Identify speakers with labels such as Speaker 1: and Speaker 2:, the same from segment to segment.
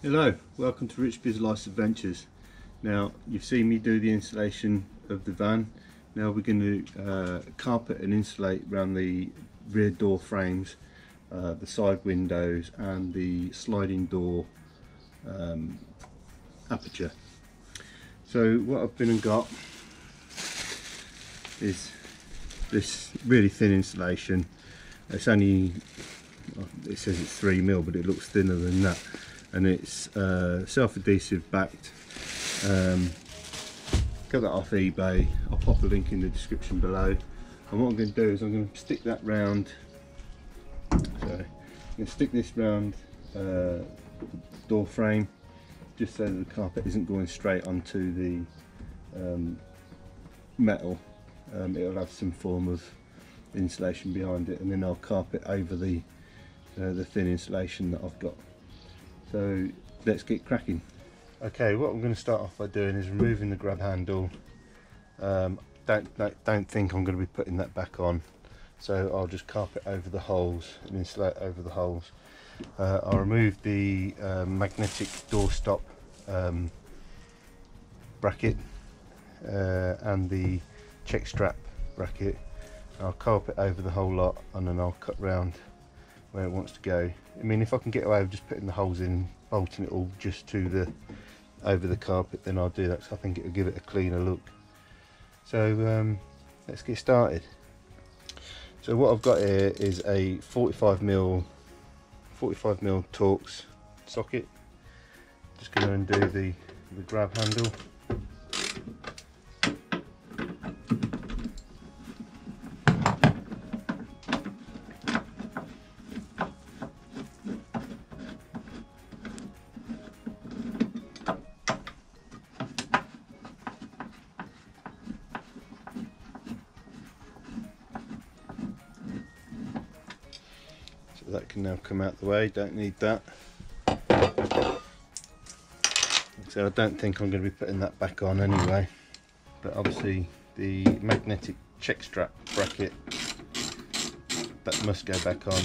Speaker 1: Hello, welcome to Rich Biz Life's Adventures. Now you've seen me do the installation of the van. Now we're going to carpet and insulate around the rear door frames, the side windows and the sliding door aperture. So what I've been and got is this really thin insulation. It's only, it says it's 3mm, but it looks thinner than that. And it's self-adhesive backed. Got that off eBay. I'll pop a link in the description below. And what I'm going to do is I'm going to stick that round. So I'm going to stick this round door frame, just so that the carpet isn't going straight onto the metal. It'll have some form of insulation behind it, and then I'll carpet over the thin insulation that I've got. So let's get cracking. Okay, what I'm going to start off by doing is removing the grub handle. Don't think I'm going to be putting that back on, so I'll just carpet over the holes and insulate over the holes. I'll remove the magnetic door stop bracket and the check strap bracket. I'll carpet over the whole lot, and then I'll cut round where it wants to go. I mean, if I can get away with just putting the holes in, bolting it all just to the over the carpet, then I'll do that, because I think it'll give it a cleaner look. So let's get started. So what I've got here is a 45mm Torx socket. Just going to undo the grab handle. That can now come out the way, don't need that. So I don't think I'm going to be putting that back on anyway, but obviously the magnetic check strap bracket, that must go back on.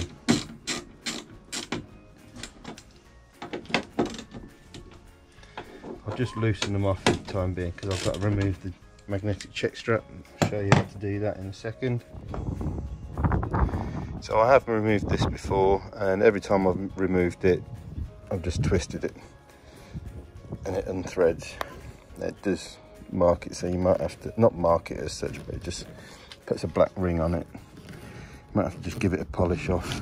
Speaker 1: I'll just loosen them off for the time being, because I've got to remove the magnetic check strap. I'll show you how to do that in a second. So I have removed this before, and every time I've removed it, I've just twisted it and it unthreads. It does mark it, so you might have to, not mark it as such, but it just puts a black ring on it. You might have to just give it a polish off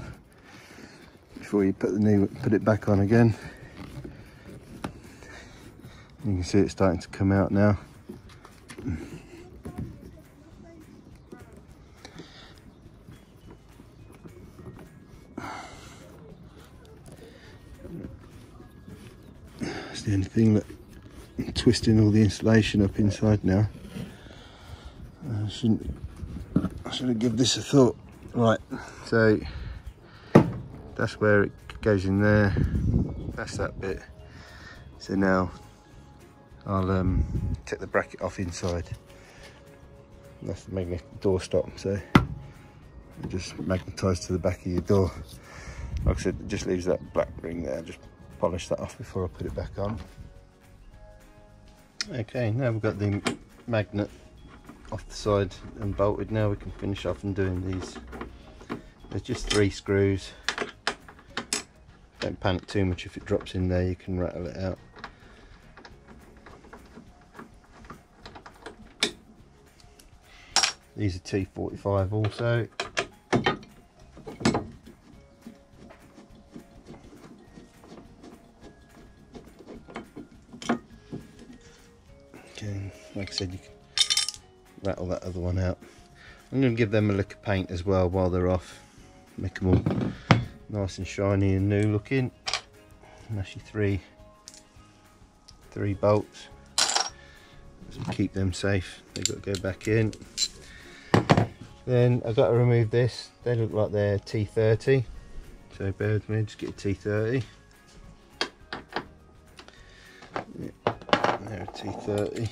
Speaker 1: before you put it back on again. You can see it's starting to come out now. That's the only thing, that I'm twisting all the insulation up inside now. I should give this a thought. Right, so that's where it goes in there. That's that bit. So now I'll take the bracket off inside. That's the magnetic door stop, so it just magnetised to the back of your door. Like I said, it just leaves that black ring there. Just polish that off before I put it back on. Okay, now we've got the magnet off the side and bolted. Now we can finish off and doing these. There's just 3 screws. Don't panic too much if it drops in there, you can rattle it out. These are T45 also. Okay, like I said, you can rattle that other one out. I'm going to give them a lick of paint as well while they're off. Make them all nice and shiny and new looking. And actually three bolts. So keep them safe. They've got to go back in. Then I've got to remove this. They look like they're T30. So bear with me, just get a T30. Yeah, they're a T30.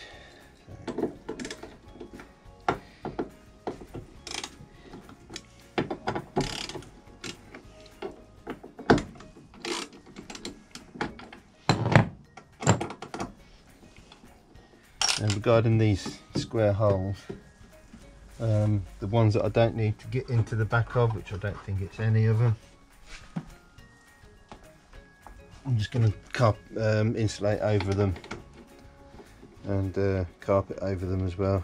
Speaker 1: And regarding these square holes, the ones that I don't need to get into the back of, which I don't think it's any of them, I'm just going to insulate over them and carpet over them as well.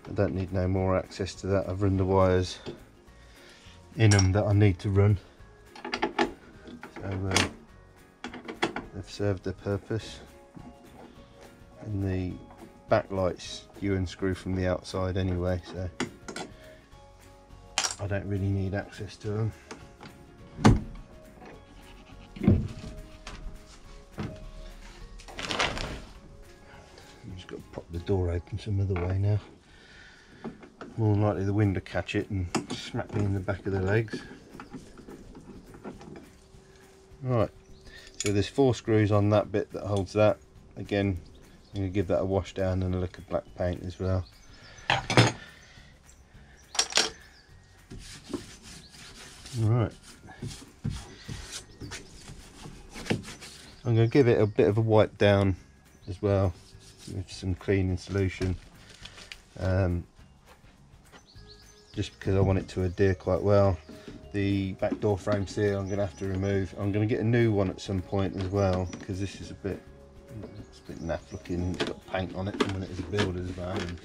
Speaker 1: I don't need no more access to that. I've run the wires in them that I need to run, so they've served their purpose. And the backlights you unscrew from the outside anyway, so I don't really need access to them. I'm just got to pop the door open some other way now. More than likely the wind will catch it and smack me in the back of the legs. Right, so there's 4 screws on that bit that holds that. Again, I'm going to give that a wash down and a lick of black paint as well. Right, I'm going to give it a bit of a wipe down as well with some cleaning solution, just because I want it to adhere quite well. The back door frame seal I'm going to have to remove. I'm going to get a new one at some point as well, because this is a bit naff looking. It's got paint on it from when it was a builder's van and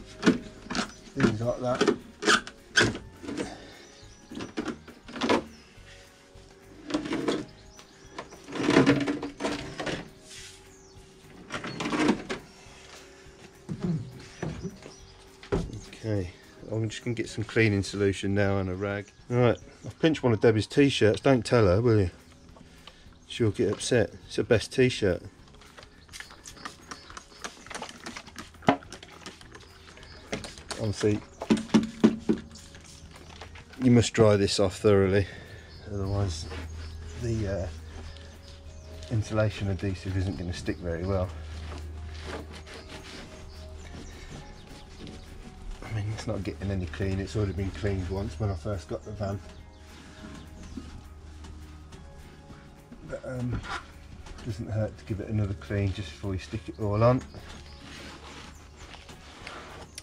Speaker 1: things like that. Okay, I'm just going to get some cleaning solution now and a rag. Right, I've pinched one of Debbie's t-shirts. Don't tell her, will you? She'll get upset. It's her best t-shirt. Obviously, you must dry this off thoroughly, otherwise the insulation adhesive isn't going to stick very well. I mean, it's not getting any clean. It's already been cleaned once when I first got the van, but doesn't hurt to give it another clean just before you stick it all on.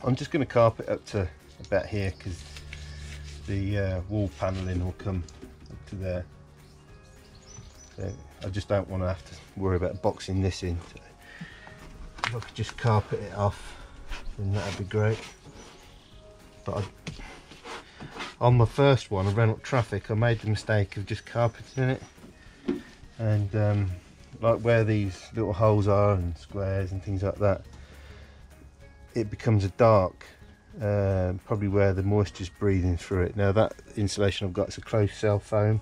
Speaker 1: I'm just going to carpet up to about here because the wall panelling will come up to there. So I just don't want to have to worry about boxing this in. So if I could just carpet it off, then that'd be great. But on my first one, I ran up traffic. I made the mistake of just carpeting it, and like where these little holes are and squares and things like that, it becomes a dark, probably where the moisture's breathing through it. Now that insulation I've got is a closed cell foam,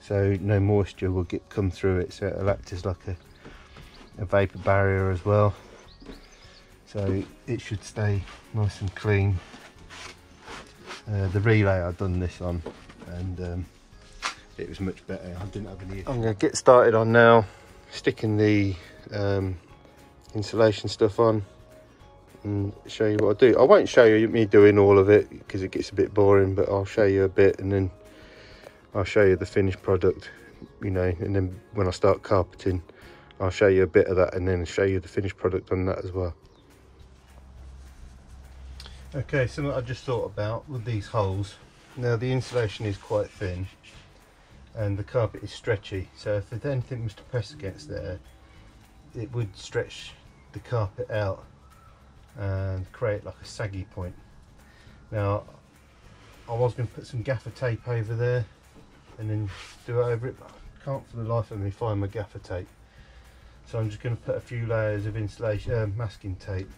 Speaker 1: so no moisture will come through it, so it'll act as like a vapour barrier as well, so it should stay nice and clean. The relay I've done this on, and it was much better. I didn't have any issue. I'm going to get started on now, sticking the insulation stuff on and show you what I do. I won't show you me doing all of it because it gets a bit boring, but I'll show you a bit and then I'll show you the finished product, you know, and then when I start carpeting I'll show you a bit of that and then show you the finished product on that as well. Okay, something I just thought about with these holes. Now the insulation is quite thin and the carpet is stretchy, so if anything was to press against there, it would stretch the carpet out and create like a saggy point. Now I was going to put some gaffer tape over there and then do it over it, but I can't for the life of me find my gaffer tape, so I'm just going to put a few layers of insulation masking tape.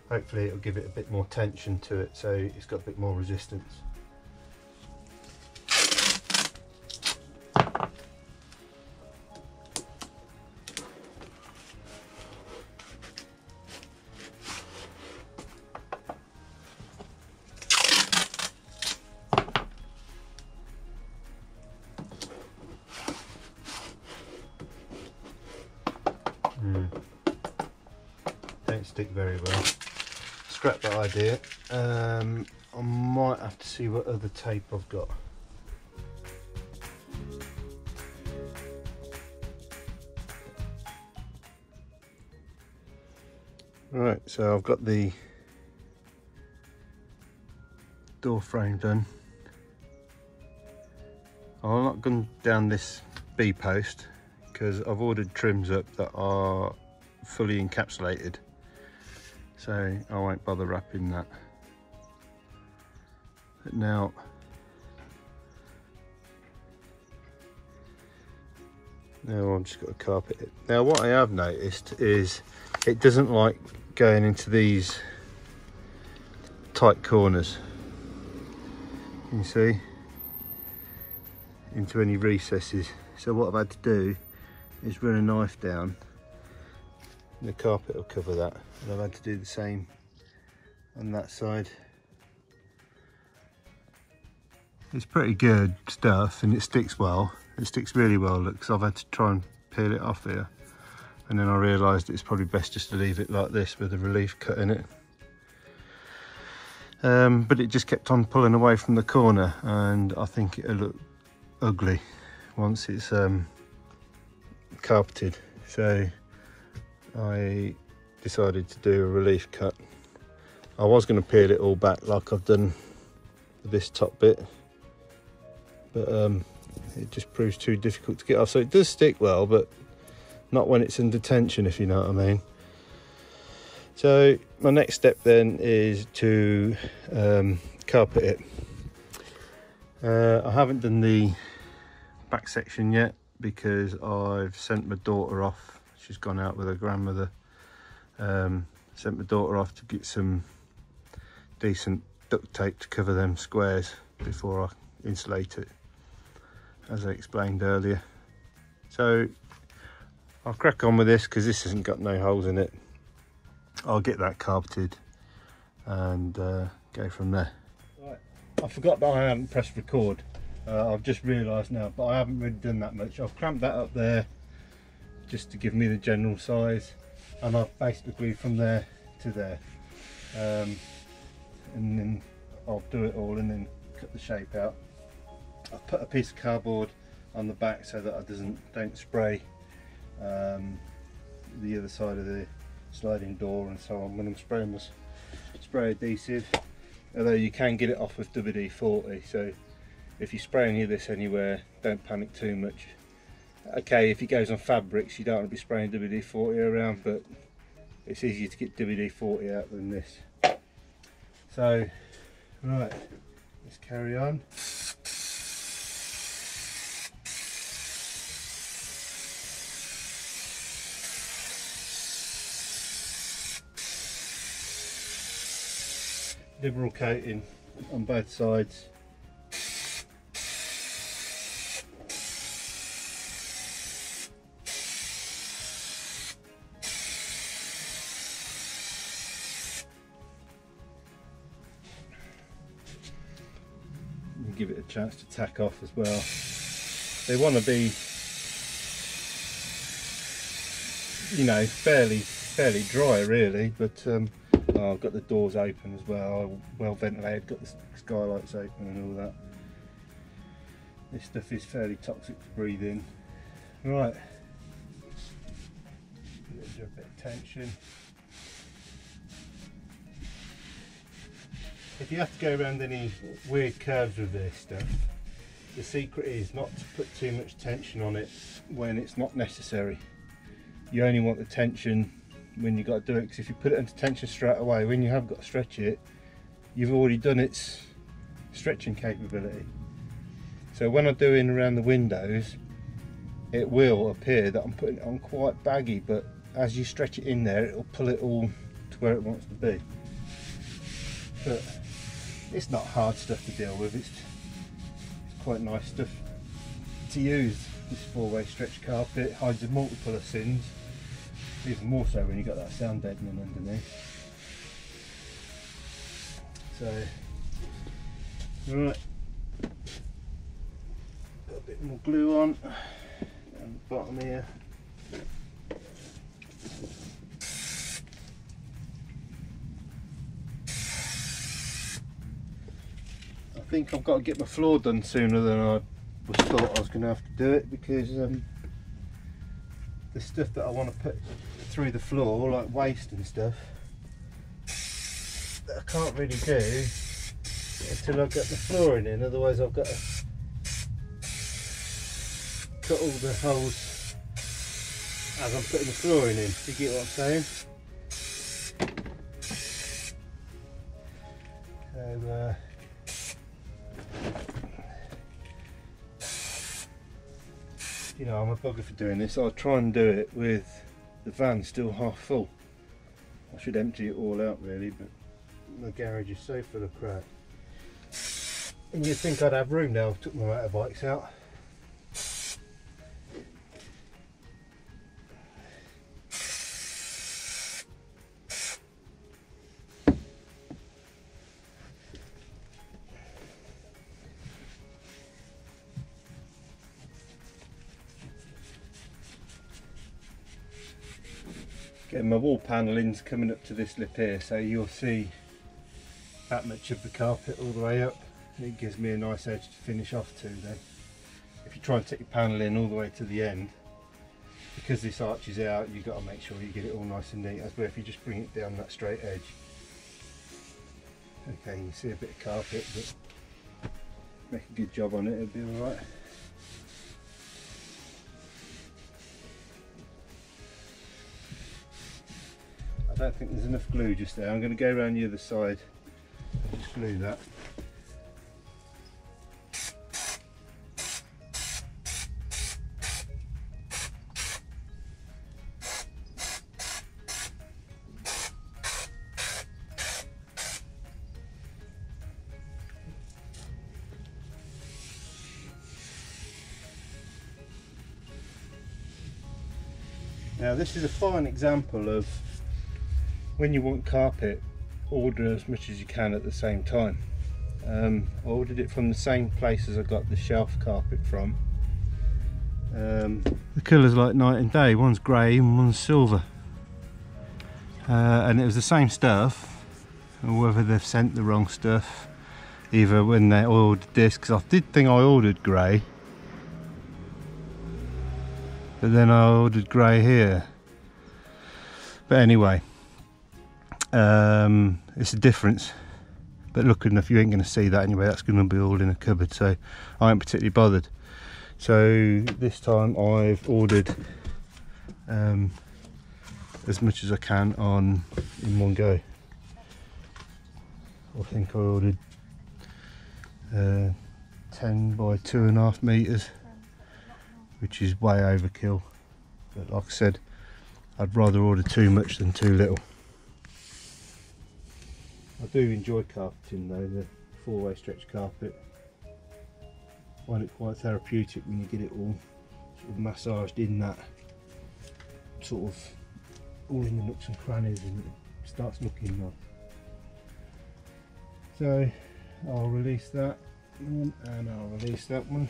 Speaker 1: Hopefully it'll give it a bit more tension to it, so it's got a bit more resistance. Don't stick very well. Scrap that idea. I might have to see what other tape I've got. Right, so I've got the door frame done. I'm not going down this B post because I've ordered trims up that are fully encapsulated, so I won't bother wrapping that. But now I've just got to carpet it. Now what I have noticed is it doesn't like going into these tight corners, you see, into any recesses. So what I've had to do is run a knife down, and the carpet will cover that, and I've had to do the same on that side. It's pretty good stuff and it sticks well. It sticks really well, look, because I've had to try and peel it off here, and then I realised it's probably best just to leave it like this with a relief cut in it. But it just kept on pulling away from the corner, and I think it'll look ugly once it's carpeted. So I decided to do a relief cut. I was going to peel it all back like I've done with this top bit, but it just proves too difficult to get off. So it does stick well, but not when it's under tension, if you know what I mean. So my next step then is to carpet it. I haven't done the back section yet because I've sent my daughter off. She's gone out with her grandmother. Sent my daughter off to get some decent duct tape to cover them squares before I insulate it, as I explained earlier. So I'll crack on with this because this hasn't got no holes in it. I'll get that carpeted and go from there. Right, I forgot that I haven't pressed record. I've just realised now, but I haven't really done that much. I've clamped that up there just to give me the general size, and I've basically from there to there, and then I'll do it all and then cut the shape out. I've put a piece of cardboard on the back so that I don't spray the other side of the sliding door, and so I'm going to spray with spray adhesive, although you can get it off with WD-40. So if you spray any of this anywhere, don't panic too much. Okay, if it goes on fabrics, you don't want to be spraying WD-40 around, but it's easier to get WD-40 out than this. So right, let's carry on. Liberal coating on both sides. And give it a chance to tack off as well. They want to be, you know, fairly dry really, but oh, I've got the doors open as well, well ventilated, got the skylights open and all that. This stuff is fairly toxic to breathe in. Right, do a bit of tension. If you have to go around any weird curves with this stuff, the secret is not to put too much tension on it when it's not necessary. You only want the tension when you got to do it, because if you put it into tension straight away, when you have got to stretch it, you've already done its stretching capability. So when I'm doing around the windows, it will appear that I'm putting it on quite baggy, but as you stretch it in there, it'll pull it all to where it wants to be. But it's not hard stuff to deal with, it's quite nice stuff to use. This 4-way stretch carpet hides a multiple of sins. Even more so when you've got that sound deadening underneath. So, right, put a bit more glue on down the bottom here. I think I've got to get my floor done sooner than I thought I was going to have to do it, because the stuff that I want to put through the floor, like waste and stuff, that I can't really do until I get the flooring in, otherwise I've got to cut all the holes as I'm putting the flooring in. You get what I'm saying? So you know, I'm a bugger for doing this. I'll try and do it with the van still half full. I should empty it all out really, but my garage is so full of crap. And you'd think I'd have room now. I took my motorbikes out. Getting my wall panelling's coming up to this lip here, so you'll see that much of the carpet all the way up. It gives me a nice edge to finish off to then. If you try and take your panel in all the way to the end, because this arch is out, you've got to make sure you get it all nice and neat, as well if you just bring it down that straight edge. Okay, you see a bit of carpet, but make a good job on it, it'll be alright. I don't think there's enough glue just there. I'm going to go around the other side and just glue that. Now this is a fine example of when you want carpet, order as much as you can at the same time. I ordered it from the same place as I got the shelf carpet from. The colour's like night and day, one's grey and one's silver. And it was the same stuff, or whether they've sent the wrong stuff, either when they ordered this, because I did think I ordered grey, but then I ordered grey here. But anyway, it's a difference, but look enough, you ain't going to see that anyway. That's going to be all in a cupboard, so I ain't particularly bothered. So this time I've ordered as much as I can in one go. I think I ordered 10 by 2.5 meters, which is way overkill, but like I said, I'd rather order too much than too little. I do enjoy carpeting though, the 4-way stretch carpet. I find it quite therapeutic when you get it all sort of massaged in that, sort of all in the nooks and crannies, and it starts looking nice. So I'll release that one and I'll release that one.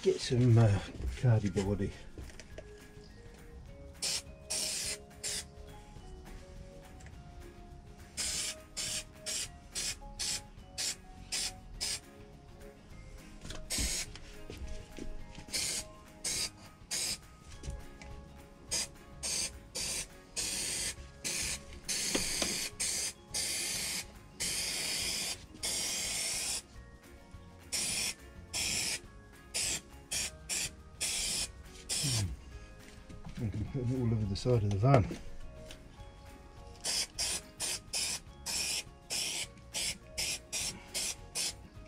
Speaker 1: Get some cardboard. I'm going to put it all over the side of the van.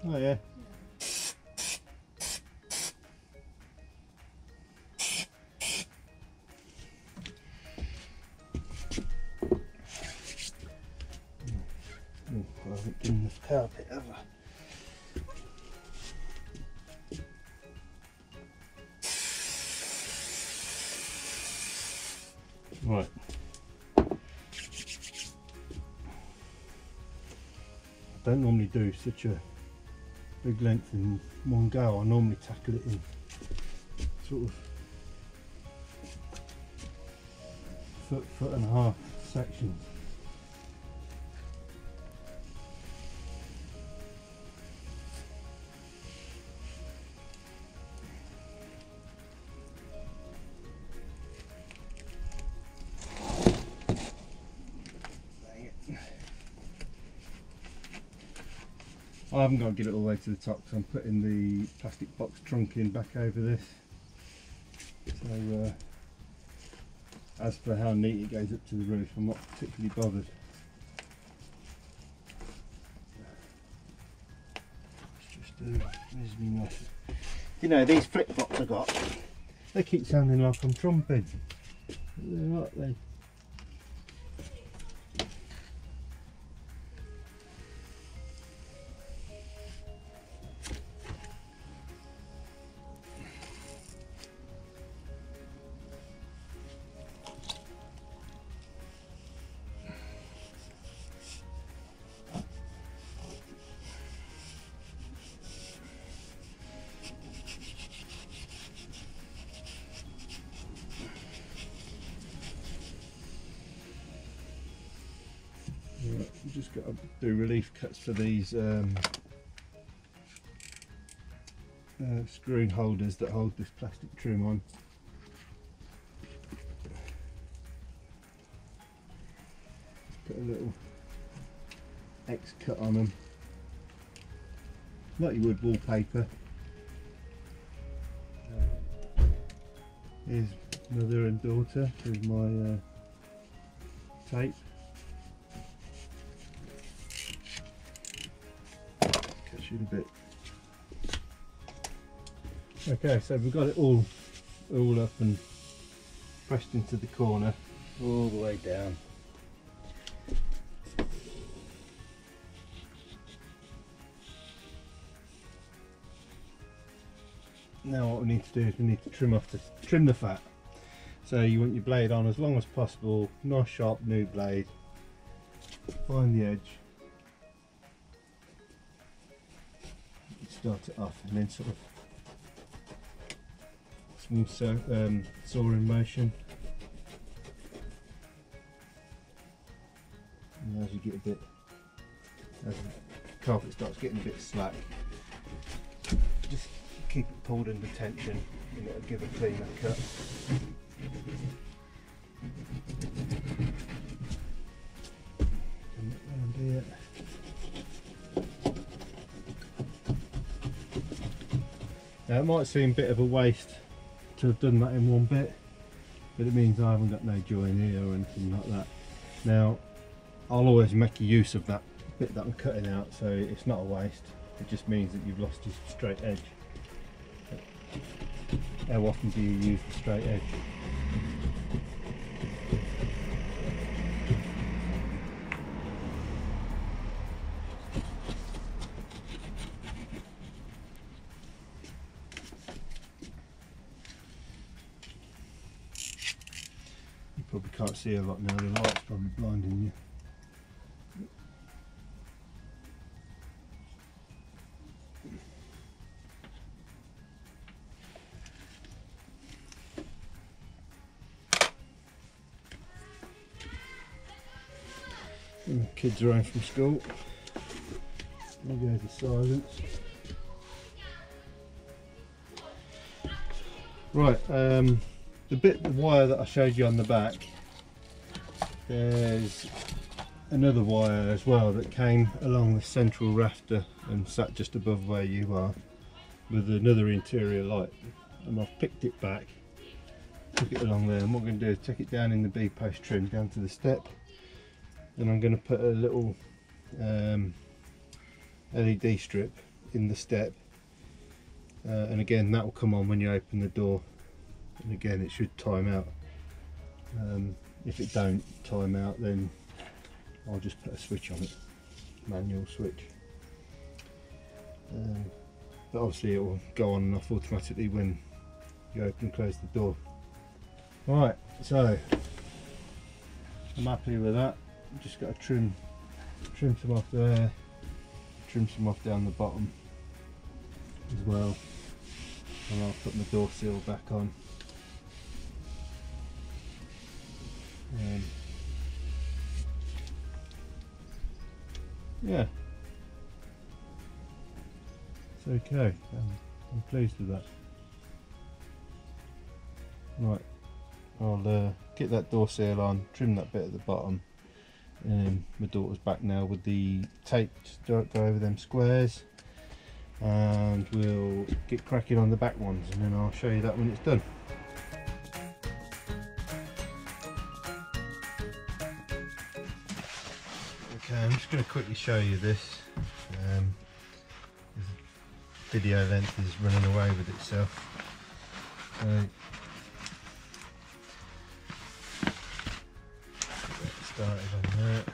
Speaker 1: Oh yeah. I haven't done enough carpet, have I? Right. I don't normally do such a big length in one go. I normally tackle it in sort of foot and a half sections. I haven't got to get it all the way to the top because I'm putting the plastic box trunk in back over this. So as for how neat it goes up to the roof, I'm not particularly bothered. There's me nice. You know, these flip flops I got, they keep sounding like I'm trumping. They're not they? Just got to do relief cuts for these screw holders that hold this plastic trim on. Put a little X cut on them, like you would wallpaper. Here's mother and daughter. Here's my tape. A bit. Okay, so we've got it all up and pressed into the corner, all the way down. Now what we need to do is we need to trim the fat. So you want your blade on as long as possible, nice sharp new blade. Find the edge. Start it off and then sort of smooth saw in motion, and as you get as the carpet starts getting a bit slack, just keep it pulled under tension and it'll give a cleaner cut. Come around here. Now it might seem a bit of a waste to have done that in one bit, but it means I haven't got no join here or anything like that. Now I'll always make use of that bit that I'm cutting out, so it's not a waste. It just means that you've lost your straight edge. How often do you use the straight edge? Probably can't see a lot now, the light's probably blinding you. And the kids are home from school. There goes the silence. Right, the wire that I showed you on the back, there's another wire as well that came along the central rafter and sat just above where you are with another interior light, and I've picked it back, took it along there, and what I'm going to do is take it down in the B-post trim down to the step, and I'm going to put a little LED strip in the step, and again that will come on when you open the door. And again it should time out. If it don't time out, then I'll just put a switch on it, manual switch. But obviously it will go on and off automatically when you open and close the door. Right, so I'm happy with that. Just got to trim some off there, trim some off down the bottom, as well. And I'll put my door seal back on. Yeah, it's okay. I'm pleased with that. Right, I'll get that door seal on, trim that bit at the bottom, and then my daughter's back now with the tape to go over them squares, and we'll get cracking on the back ones, and then I'll show you that when it's done. Okay, I'm just going to quickly show you this. The video length is running away with itself. So, get started on that.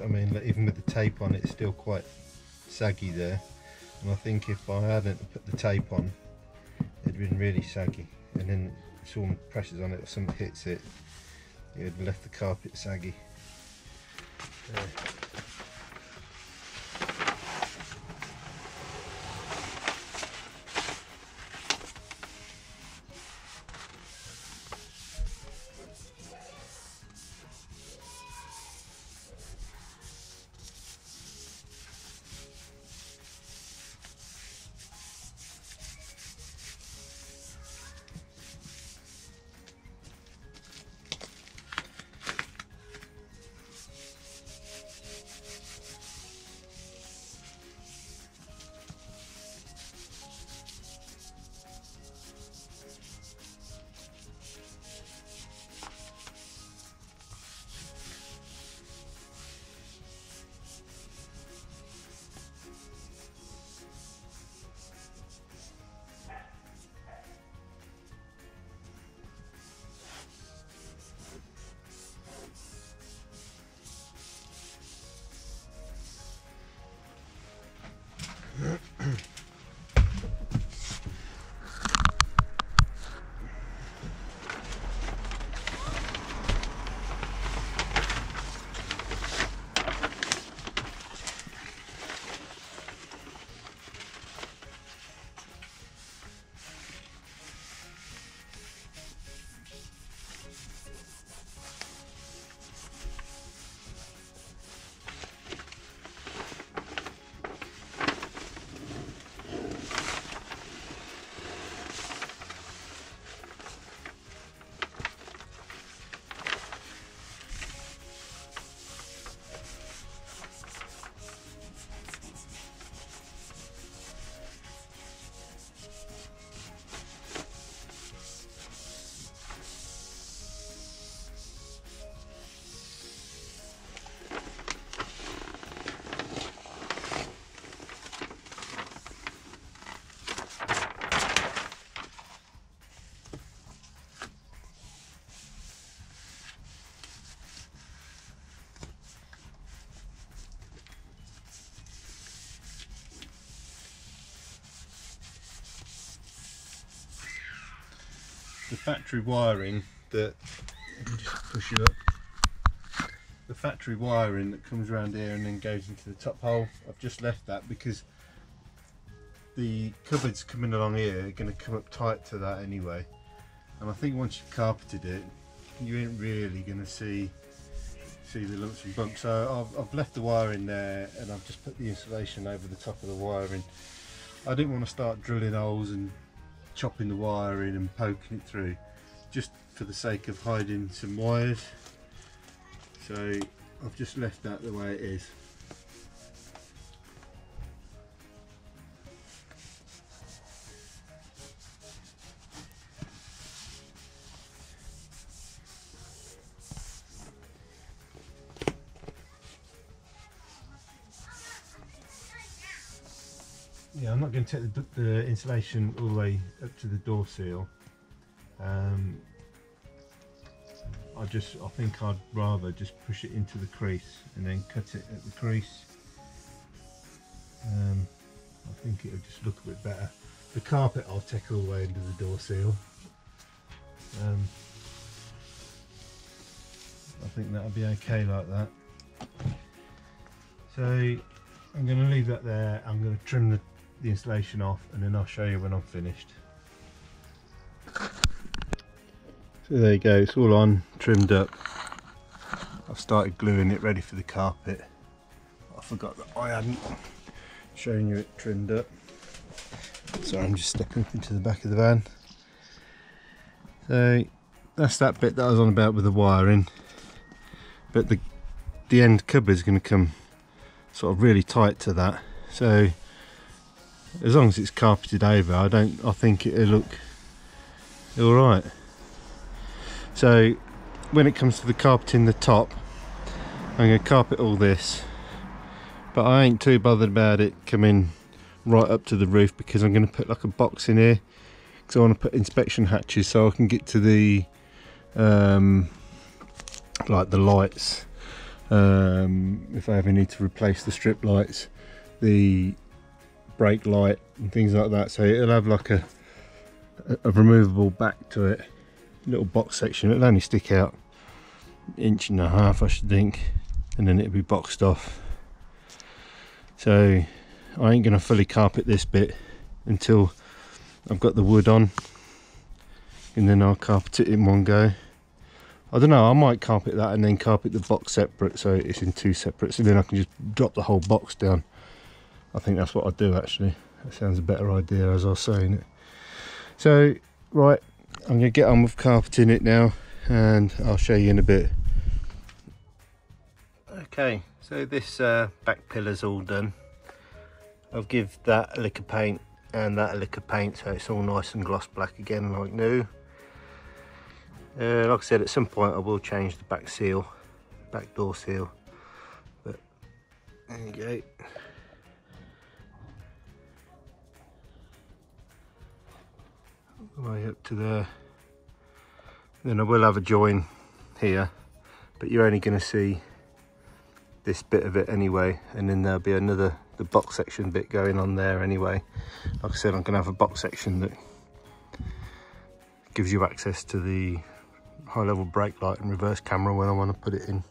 Speaker 1: I mean, even with the tape on, it's still quite saggy there, and I think if I hadn't put the tape on, it'd been really saggy, and then someone presses on it or something hits it, it would have left the carpet saggy. The factory wiring that, let me just push it up, the factory wiring that comes around here and then goes into the top hole, I've just left that because the cupboards coming along here are going to come up tight to that anyway, and I think once you've carpeted it you ain't really going to see the lumps and bumps, so I've left the wiring there and I've just put the insulation over the top of the wiring. I didn't want to start drilling holes and chopping the wire in and poking it through, just for the sake of hiding some wires. So I've just left that the way it is. Yeah, I'm not going to take the insulation all the way up to the door seal. I think I'd rather just push it into the crease and then cut it at the crease. I think it'll just look a bit better. The carpet I'll take all the way into the door seal. I think that'll be okay like that. So I'm going to leave that there. I'm going to trim the insulation off and then I'll show you when I'm finished. So there you go, it's all on, trimmed up. I've started gluing it ready for the carpet. I forgot that I hadn't shown you it trimmed up. So I'm just stepping up into the back of the van. So that's that bit that I was on about with the wiring. But the end cupboard is going to come sort of really tight to that. So as long as it's carpeted over, I think it'll look alright. So when it comes to the carpeting the top, I'm going to carpet all this, but I ain't too bothered about it coming right up to the roof, because I'm going to put like a box in here, because I want to put inspection hatches so I can get to the like the lights, if I ever need to replace the strip lights, the brake light and things like that. So it'll have like a removable back to it, little box section. It'll only stick out 1.5 inches, I should think, and then it'll be boxed off. So I ain't gonna fully carpet this bit until I've got the wood on, and then I'll carpet it in one go. I don't know, I might carpet that and then carpet the box separate, so it's in two separate, so then I can just drop the whole box down. I think that's what I'd do actually. That sounds a better idea as I was saying it. So right, I'm going to get on with carpeting it now and I'll show you in a bit. Okay, so this back pillar's all done. I'll give that a lick of paint and that a lick of paint, so it's all nice and gloss black again like new. Like I said, at some point I will change the back seal, back door seal, but there you go. Way up to there. Then I will have a join here, but you're only going to see this bit of it anyway, and then there'll be the box section bit going on there anyway. Like I said, I'm going to have a box section that gives you access to the high level brake light and reverse camera when I want to put it in.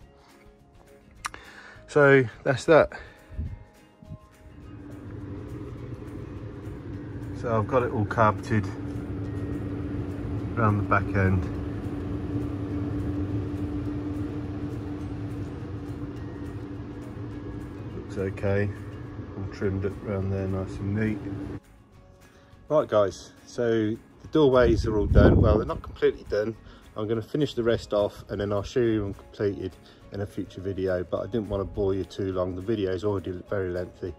Speaker 1: So that's that. So I've got it all carpeted around the back end. Looks okay, all trimmed up around there nice and neat. Right guys, so the doorways are all done. Well, they're not completely done. I'm going to finish the rest off and then I'll show you them completed in a future video, but I didn't want to bore you too long. The video is already very lengthy.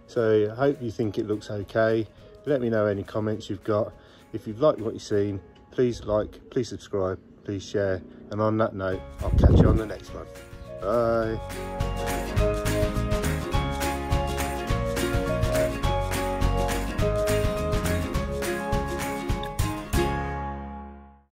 Speaker 1: So I hope you think it looks okay. Let me know any comments you've got. If you've liked what you've seen, please like, please subscribe, please share, and on that note, I'll catch you on the next one. Bye.